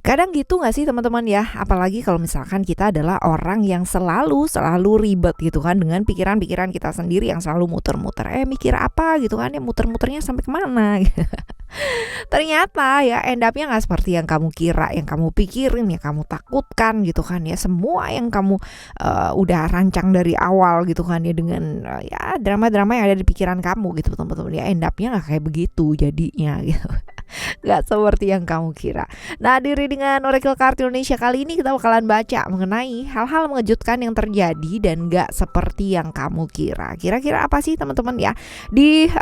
Kadang gitu nggak sih teman-teman ya? Apalagi kalau misalkan kita adalah orang yang selalu ribet gitu kan dengan pikiran-pikiran kita sendiri yang selalu muter-muter. Mikir apa gitu kan? Ya muter-muternya sampai kemana? Ternyata ya end up-nya nggak seperti yang kamu kira, yang kamu pikirin, yang kamu takutkan gitu kan ya. Semua yang kamu udah rancang dari awal gitu kan ya dengan ya drama-drama yang ada di pikiran kamu gitu teman-teman ya. End up-nya nggak kayak begitu jadinya gitu. Gak seperti yang kamu kira. Nah, di readingan Oracle Card Indonesia kali ini kita bakalan baca mengenai hal-hal mengejutkan yang terjadi dan gak seperti yang kamu kira. Kira-kira apa sih teman-teman ya? Di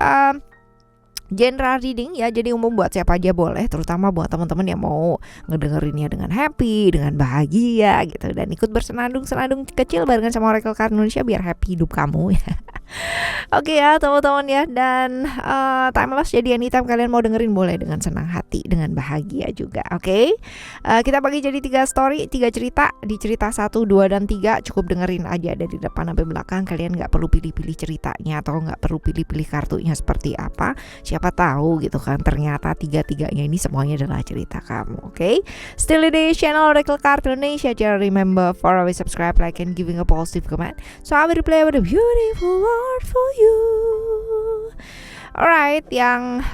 general reading ya, jadi umum buat siapa aja boleh, terutama buat teman-teman yang mau ngedengerinnya dengan happy, dengan bahagia gitu, dan ikut bersenandung-senandung kecil barengan sama Oracle Card Indonesia biar happy hidup kamu ya. Oke ya teman-teman ya, dan timeless, jadi anytime kalian mau dengerin boleh dengan senang hati, dengan bahagia juga. Oke. Kita bagi jadi 3 story, 3 cerita. Di cerita 1, 2, dan 3 cukup dengerin aja dari depan sampai belakang. Kalian gak perlu pilih-pilih ceritanya atau gak perlu pilih-pilih kartunya seperti apa. Siapa tahu gitu kan, ternyata 3-3-nya ini semuanya adalah cerita kamu. Oke. Still di channel Oracle Card Indonesia. Jangan remember for always subscribe, like, and giving a positive comment. So I will play with a beautiful word for you. Alright, yang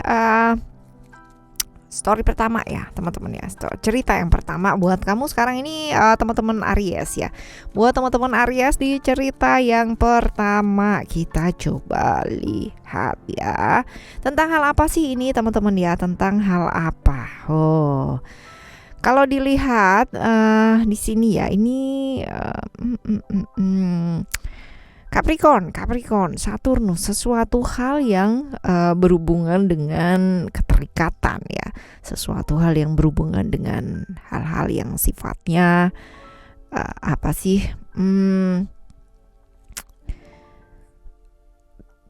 story pertama ya teman-teman ya, cerita yang pertama buat kamu sekarang ini teman-teman Aries ya. Buat teman-teman Aries, di cerita yang pertama kita coba lihat ya, tentang hal apa sih ini teman-teman ya, tentang hal apa. Kalau dilihat di sini ya, ini Capricorn, Saturnus, sesuatu hal yang berhubungan dengan keterikatan ya, sesuatu hal yang berhubungan dengan hal-hal yang sifatnya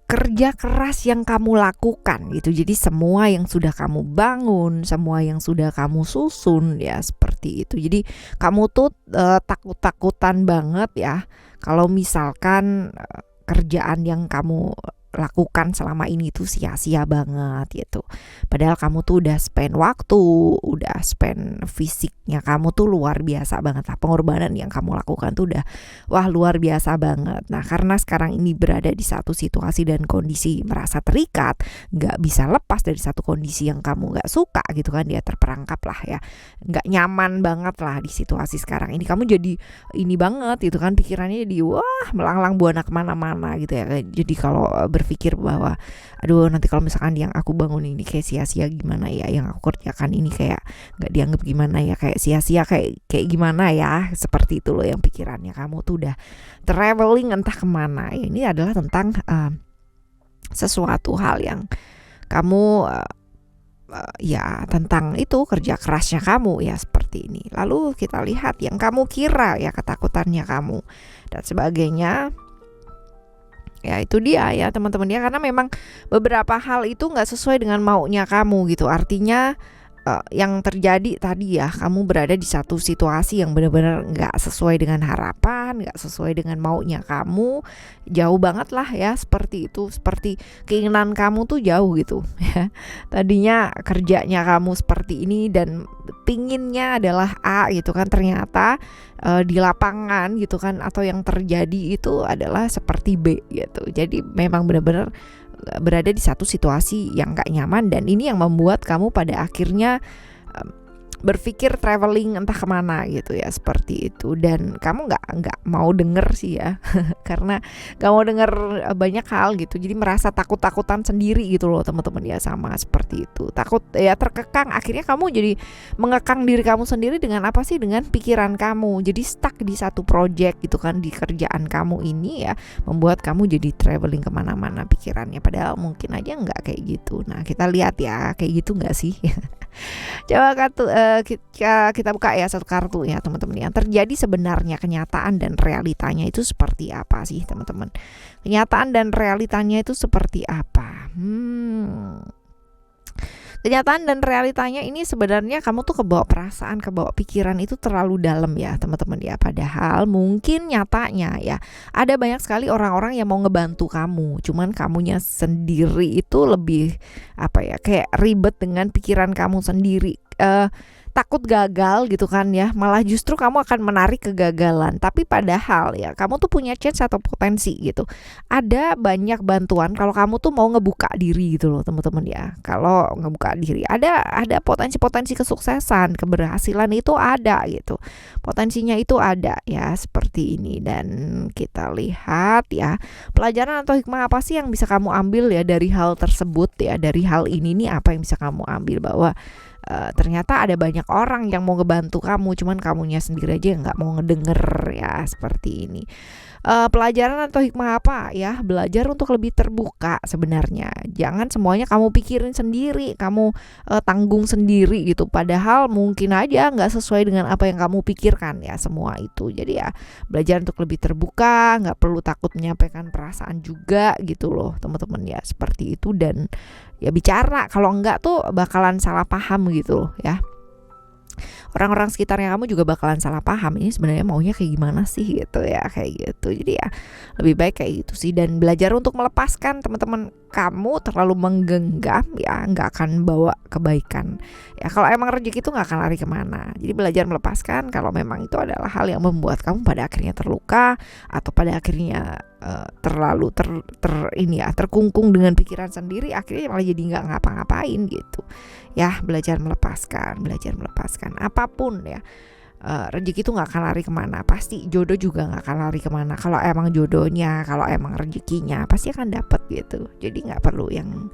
kerja keras yang kamu lakukan gitu. Jadi semua yang sudah kamu bangun, semua yang sudah kamu susun ya, seperti itu. Jadi kamu tuh takut-takutan banget ya kalau misalkan kerjaan yang kamu lakukan selama ini tuh sia-sia banget gitu. Padahal kamu tuh udah spend waktu, udah spend fisiknya kamu tuh luar biasa banget lah. Pengorbanan yang kamu lakukan tuh udah luar biasa banget. Nah, karena sekarang ini berada di satu situasi dan kondisi merasa terikat, gak bisa lepas dari satu kondisi yang kamu gak suka gitu kan, dia terperangkap lah ya, gak nyaman banget lah di situasi sekarang ini. Kamu jadi ini banget gitu kan, pikirannya jadi melanglang buana kemana-mana gitu ya. Jadi kalau berpikir bahwa aduh, nanti kalau misalkan yang aku bangun ini kayak sia-sia gimana ya, yang aku kerjakan ini kayak nggak dianggap gimana ya, kayak sia-sia, kayak gimana ya, seperti itu loh yang pikirannya. Kamu tuh udah traveling entah kemana ya. Ini adalah tentang sesuatu hal yang kamu ya, tentang itu kerja kerasnya kamu ya, seperti ini. Lalu kita lihat yang kamu kira ya, ketakutannya kamu dan sebagainya. Ya itu dia ya teman-teman ya, karena memang beberapa hal itu nggak sesuai dengan maunya kamu gitu. Artinya yang terjadi tadi ya, kamu berada di satu situasi yang benar-benar nggak sesuai dengan harapan, nggak sesuai dengan maunya kamu, jauh banget lah ya, seperti itu. Seperti keinginan kamu tuh jauh gitu ya. Tadinya kerjanya kamu seperti ini dan pinginnya adalah A gitu kan, ternyata di lapangan gitu kan, atau yang terjadi itu adalah seperti B gitu. Jadi memang benar-benar berada di satu situasi yang gak nyaman, dan ini yang membuat kamu pada akhirnya berpikir traveling entah kemana gitu ya, seperti itu. Dan kamu nggak mau denger sih ya karena nggak mau denger banyak hal gitu, jadi merasa takut-takutan sendiri gitu loh teman-teman ya, sama seperti itu. Takut ya, terkekang, akhirnya kamu jadi mengekang diri kamu sendiri dengan apa sih, dengan pikiran kamu. Jadi stuck di satu project gitu kan, di kerjaan kamu ini ya, membuat kamu jadi traveling kemana-mana pikirannya, padahal mungkin aja nggak kayak gitu. Nah, kita lihat ya, kayak gitu nggak sih coba kita buka ya satu kartu ya teman-teman, yang terjadi sebenarnya, kenyataan dan realitanya itu seperti apa sih teman-teman. Kenyataan dan realitanya itu seperti apa? Kenyataan dan realitanya ini sebenarnya kamu tuh kebawa perasaan, kebawa pikiran itu terlalu dalam ya teman-teman ya. Padahal mungkin nyatanya ya ada banyak sekali orang-orang yang mau ngebantu kamu, cuman kamunya sendiri itu lebih kayak ribet dengan pikiran kamu sendiri. takut gagal gitu kan ya, malah justru kamu akan menarik kegagalan. Tapi padahal ya kamu tuh punya chance atau potensi gitu. Ada banyak bantuan kalau kamu tuh mau ngebuka diri gitu loh teman-teman ya. Kalau ngebuka diri ada potensi-potensi kesuksesan, keberhasilan itu ada gitu. Potensinya itu ada ya seperti ini. Dan kita lihat ya, pelajaran atau hikmah apa sih yang bisa kamu ambil ya dari hal tersebut ya, dari hal ini nih apa yang bisa kamu ambil, bahwa ternyata ada banyak orang yang mau ngebantu kamu, cuman kamunya sendiri aja yang nggak mau ngedenger ya seperti ini. Pelajaran atau hikmah apa ya, belajar untuk lebih terbuka sebenarnya. Jangan semuanya kamu pikirin sendiri, kamu tanggung sendiri gitu, padahal mungkin aja nggak sesuai dengan apa yang kamu pikirkan ya semua itu. Jadi ya belajar untuk lebih terbuka, nggak perlu takut menyampaikan perasaan juga gitu loh teman-teman ya, seperti itu. Dan ya bicara, kalau enggak tuh bakalan salah paham gitu loh ya. Orang-orang sekitarnya kamu juga bakalan salah paham, ini sebenarnya maunya kayak gimana sih gitu ya, kayak gitu. Jadi ya lebih baik kayak gitu sih. Dan belajar untuk melepaskan teman-teman, kamu terlalu menggenggam ya nggak akan bawa kebaikan ya. Kalau emang rezeki itu nggak akan lari kemana. Jadi belajar melepaskan kalau memang itu adalah hal yang membuat kamu pada akhirnya terluka, atau pada akhirnya terlalu terkungkung dengan pikiran sendiri, akhirnya malah jadi nggak ngapa-ngapain gitu ya. Belajar melepaskan apapun ya. Rezeki itu nggak akan lari kemana, pasti jodoh juga nggak akan lari kemana. Kalau emang jodohnya, kalau emang rezekinya pasti akan dapet gitu. Jadi nggak perlu yang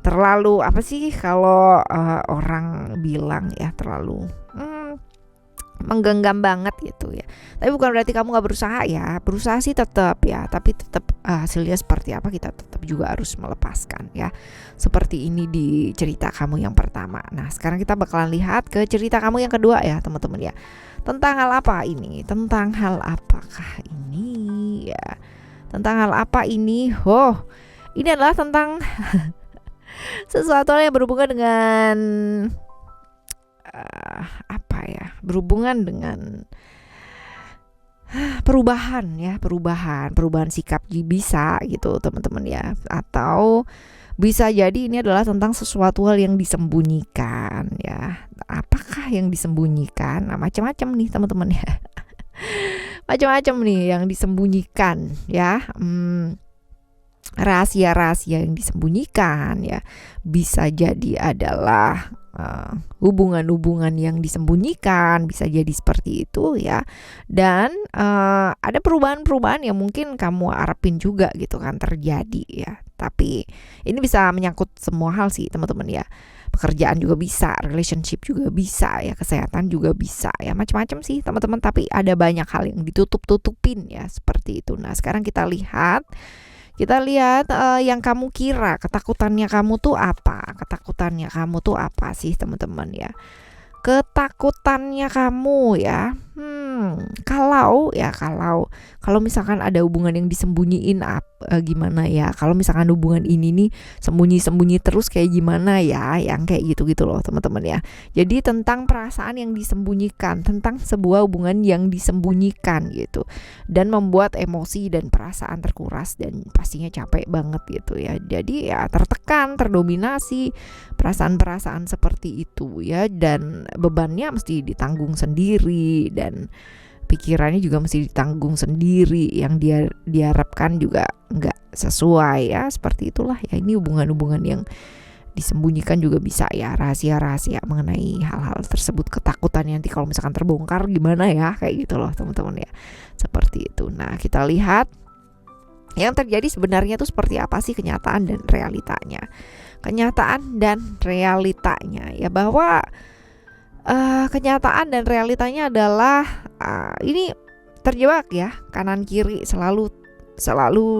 terlalu apa sih kalau orang bilang ya, terlalu menggenggam banget gitu ya. Tapi bukan berarti kamu gak berusaha ya, berusaha sih tetap ya, tapi tetap hasilnya seperti apa kita tetap juga harus melepaskan ya. Seperti ini di cerita kamu yang pertama. Nah sekarang kita bakalan lihat ke cerita kamu yang kedua ya teman-teman ya. Tentang hal apa ini? Tentang hal apakah ini ya? Tentang hal apa ini? Oh, ini adalah tentang sesuatu yang berhubungan dengan apa ya, berhubungan dengan perubahan ya, perubahan sikap bisa gitu teman-teman ya. Atau bisa jadi ini adalah tentang sesuatu hal yang disembunyikan ya. Apakah yang disembunyikan? Nah, macam-macam nih teman-teman ya. Macam-macam nih yang disembunyikan ya. Rahasia-rahasia yang disembunyikan ya, bisa jadi adalah hubungan-hubungan yang disembunyikan, bisa jadi seperti itu ya. Dan ada perubahan-perubahan yang mungkin kamu harapin juga gitu kan terjadi ya. Tapi ini bisa menyangkut semua hal sih teman-teman ya. Pekerjaan juga bisa, relationship juga bisa ya, kesehatan juga bisa ya, macam-macam sih teman-teman. Tapi ada banyak hal yang ditutup-tutupin ya seperti itu. Nah sekarang kita lihat yang kamu kira ketakutannya kamu tuh apa? Ketakutannya kamu tuh apa sih teman-teman ya? Ketakutannya kamu ya. Kalau misalkan ada hubungan yang disembunyiin gimana ya? Kalau misalkan hubungan ini nih sembunyi-sembunyi terus kayak gimana ya? Yang kayak gitu-gitu loh teman-teman ya. Jadi tentang perasaan yang disembunyikan, tentang sebuah hubungan yang disembunyikan gitu. Dan membuat emosi dan perasaan terkuras dan pastinya capek banget gitu ya. Jadi ya tertekan, terdominasi perasaan-perasaan seperti itu ya. Dan bebannya mesti ditanggung sendiri, dan pikirannya juga mesti ditanggung sendiri, yang dia diharapkan juga nggak sesuai ya, seperti itulah ya. Ini hubungan-hubungan yang disembunyikan juga bisa ya, rahasia-rahasia mengenai hal-hal tersebut, ketakutannya nanti kalau misalkan terbongkar gimana ya, kayak gitu loh teman-teman ya, seperti itu. Nah kita lihat yang terjadi sebenarnya itu seperti apa sih kenyataan dan realitanya. Kenyataan dan realitanya ya, bahwa kenyataan dan realitanya adalah ini terjebak ya, kanan kiri selalu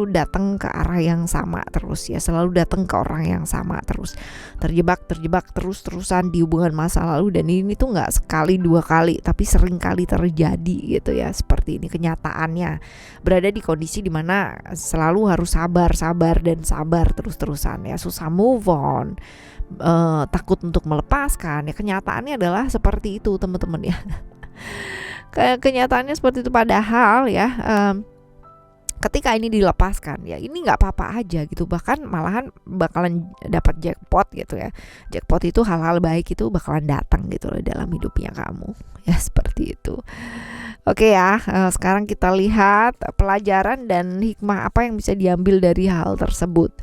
datang ke arah yang sama terus ya, selalu datang ke orang yang sama terus, terjebak terus-terusan di hubungan masa lalu. Dan ini tuh nggak sekali dua kali, tapi sering kali terjadi gitu ya. Seperti ini kenyataannya, berada di kondisi dimana selalu harus sabar terus-terusan ya, susah move on, takut untuk melepaskan ya. Kenyataannya adalah seperti itu teman-teman ya. Kenyataannya seperti itu, padahal ya Ketika ini dilepaskan ya, ini nggak apa-apa aja gitu, bahkan malahan bakalan dapat jackpot gitu ya. Jackpot itu hal-hal baik itu bakalan datang gitu loh dalam hidupnya kamu ya, seperti itu. Oke ya, sekarang kita lihat pelajaran dan hikmah apa yang bisa diambil dari hal tersebut.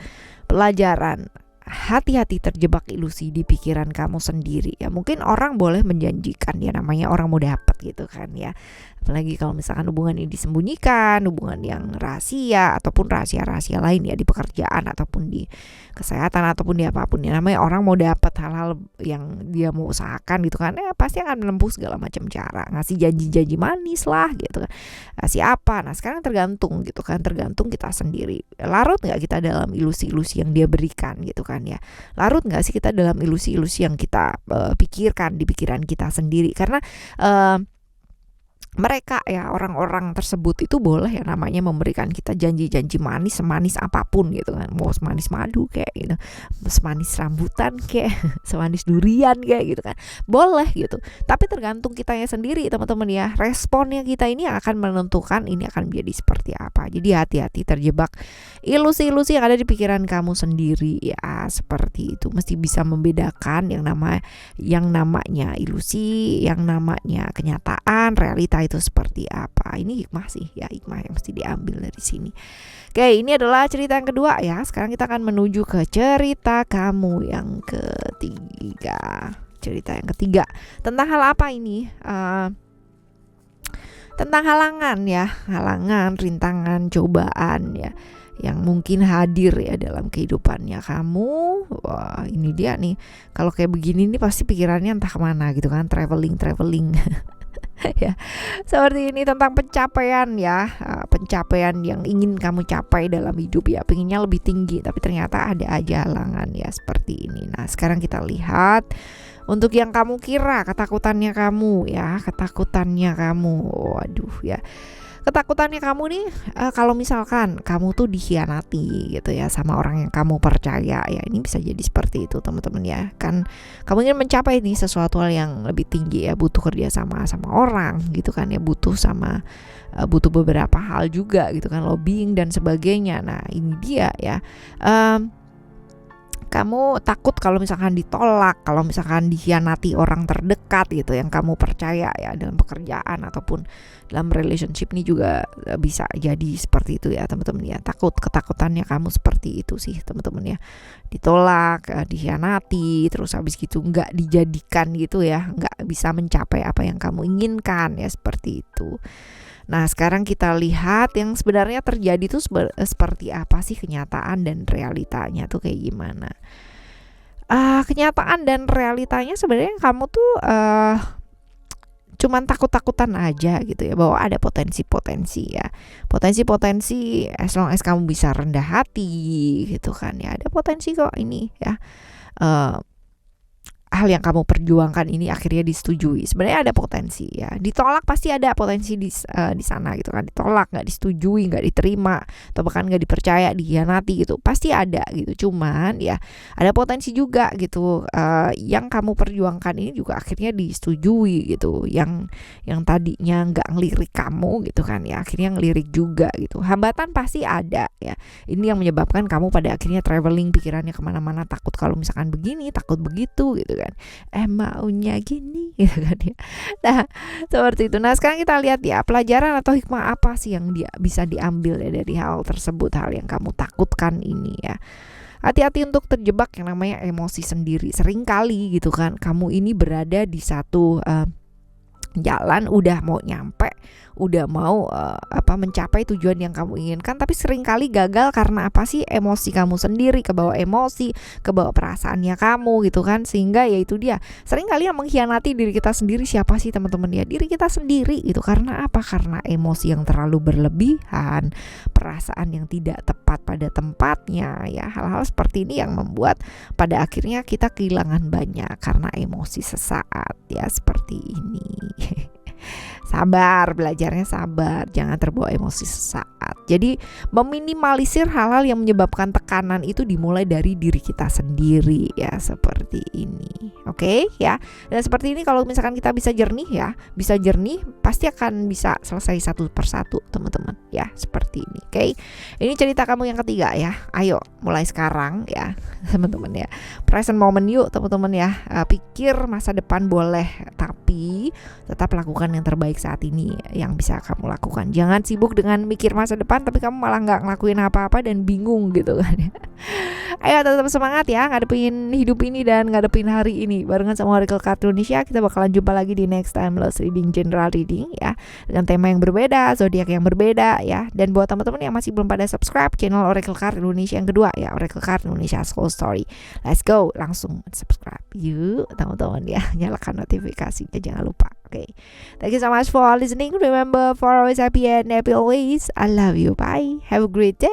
Pelajaran: hati-hati terjebak ilusi di pikiran kamu sendiri ya. Mungkin orang boleh menjanjikan ya, namanya orang mau dapat gitu kan ya. Apalagi kalau misalkan hubungan ini disembunyikan, hubungan yang rahasia ataupun rahasia-rahasia lain ya, di pekerjaan ataupun di kesehatan ataupun di apapun ya, namanya orang mau dapat hal-hal yang dia mau usahakan gitu kan, pasti akan menempuh segala macam cara, ngasih janji-janji manis lah gitu kan, ngasih apa. Nah sekarang tergantung gitu kan, tergantung kita sendiri, larut nggak kita dalam ilusi-ilusi yang dia berikan gitu kan ya, larut nggak sih kita dalam ilusi-ilusi yang kita pikirkan di pikiran kita sendiri. Karena mereka ya, orang-orang tersebut itu boleh ya namanya memberikan kita janji-janji manis, semanis apapun gitu kan, mau semanis madu kayak gitu, semanis rambutan kayak semanis durian kayak gitu kan, boleh gitu. Tapi tergantung kitanya sendiri teman-teman ya, responnya kita ini akan menentukan ini akan menjadi seperti apa. Jadi hati-hati terjebak ilusi-ilusi yang ada di pikiran kamu sendiri ya, seperti itu. Mesti bisa membedakan yang namanya ilusi, yang namanya kenyataan, realita itu seperti apa. Ini hikmah sih ya, hikmah yang mesti diambil dari sini. Oke, ini adalah cerita yang kedua ya. Sekarang kita akan menuju ke cerita kamu yang ketiga. Cerita yang ketiga tentang hal apa ini? Tentang halangan ya, halangan, rintangan, cobaan ya, yang mungkin hadir ya dalam kehidupannya kamu. Wah ini dia nih, kalau kayak begini nih pasti pikirannya entah kemana gitu kan, traveling ya, seperti ini tentang pencapaian ya, pencapaian yang ingin kamu capai dalam hidup ya, pengennya lebih tinggi tapi ternyata ada aja halangan ya, seperti ini. Nah sekarang kita lihat untuk yang kamu kira ketakutannya kamu ya, ketakutannya kamu, waduh ya, ketakutannya kamu nih kalau misalkan kamu tuh dikhianati gitu ya sama orang yang kamu percaya ya, ini bisa jadi seperti itu teman-teman ya. Kan kamu ingin mencapai nih sesuatu hal yang lebih tinggi ya, butuh kerja sama orang gitu kan ya, butuh beberapa hal juga gitu kan, lobbying dan sebagainya. Nah ini dia ya, kamu takut kalau misalkan ditolak, kalau misalkan dikhianati orang terdekat gitu yang kamu percaya ya, dalam pekerjaan ataupun dalam relationship ini juga bisa jadi seperti itu ya teman-teman ya. Ketakutannya kamu seperti itu sih teman-teman ya, ditolak, dikhianati, terus habis gitu nggak dijadikan gitu ya, nggak bisa mencapai apa yang kamu inginkan ya, seperti itu. Nah sekarang kita lihat yang sebenarnya terjadi tuh seperti apa sih kenyataan dan realitanya tuh kayak gimana. Kenyataan dan realitanya sebenarnya kamu tuh cuman takut-takutan aja gitu ya, bahwa ada potensi-potensi ya, potensi-potensi as long as kamu bisa rendah hati gitu kan ya, ada potensi kok ini ya, hal yang kamu perjuangkan ini akhirnya disetujui. Sebenarnya ada potensi ya, ditolak pasti ada potensi di sana gitu kan, ditolak, nggak disetujui, nggak diterima, atau bahkan nggak dipercaya, dikhianati gitu, pasti ada gitu. Cuman ya ada potensi juga gitu, yang kamu perjuangkan ini juga akhirnya disetujui gitu, yang tadinya nggak ngelirik kamu gitu kan ya, akhirnya ngelirik juga gitu. Hambatan pasti ada ya, ini yang menyebabkan kamu pada akhirnya traveling pikirannya kemana-mana, takut kalau misalkan begini, takut begitu gitu kan, maunya gini gitu kan ya. Nah seperti itu. Nah sekarang kita lihat ya, pelajaran atau hikmah apa sih yang bisa diambil ya dari hal tersebut, hal yang kamu takutkan ini ya. Hati-hati untuk terjebak yang namanya emosi sendiri. Seringkali gitu kan, kamu ini berada di satu jalan, udah mau nyampe, udah mau mencapai tujuan yang kamu inginkan, tapi seringkali gagal karena apa sih? Emosi kamu sendiri, kebawa emosi, kebawa perasaannya kamu gitu kan, sehingga ya itu dia, seringkali yang mengkhianati diri kita sendiri siapa sih teman-teman ya? Diri kita sendiri gitu. Karena apa? Karena emosi yang terlalu berlebihan, perasaan yang tidak tepat pada tempatnya ya, hal-hal seperti ini yang membuat pada akhirnya kita kehilangan banyak karena emosi sesaat ya, seperti ini. Sabar, belajarnya sabar, jangan terbawa emosi sesaat Jadi meminimalisir hal-hal yang menyebabkan tekanan itu dimulai dari diri kita sendiri ya, seperti ini. Oke ya. Dan seperti ini kalau misalkan kita bisa jernih ya, bisa jernih pasti akan bisa selesai satu persatu teman-teman ya, seperti ini. Oke. Ini cerita kamu yang ketiga ya. Ayo mulai sekarang ya teman-teman ya. Present moment yuk teman-teman ya. Pikir masa depan boleh, tapi tetap lakukan yang terbaik saat ini yang bisa kamu lakukan. Jangan sibuk dengan mikir masa depan tapi kamu malah nggak ngelakuin apa-apa dan bingung gitu kan ya. Ayo tetap semangat ya ngadepin hidup ini dan ngadepin hari ini barengan sama Oracle Card Indonesia. Kita bakalan jumpa lagi di next time Lost Reading General Reading ya, dengan tema yang berbeda, zodiak yang berbeda ya. Dan buat teman-teman yang masih belum pada subscribe channel Oracle Card Indonesia yang kedua ya, Oracle Card Indonesia Soul Story, let's go, langsung subscribe yuk teman-teman ya, nyalakan notifikasinya jangan lupa. Okay. Thank you so much for listening. Remember, for always happy and happy always. I love you. Bye. Have a great day.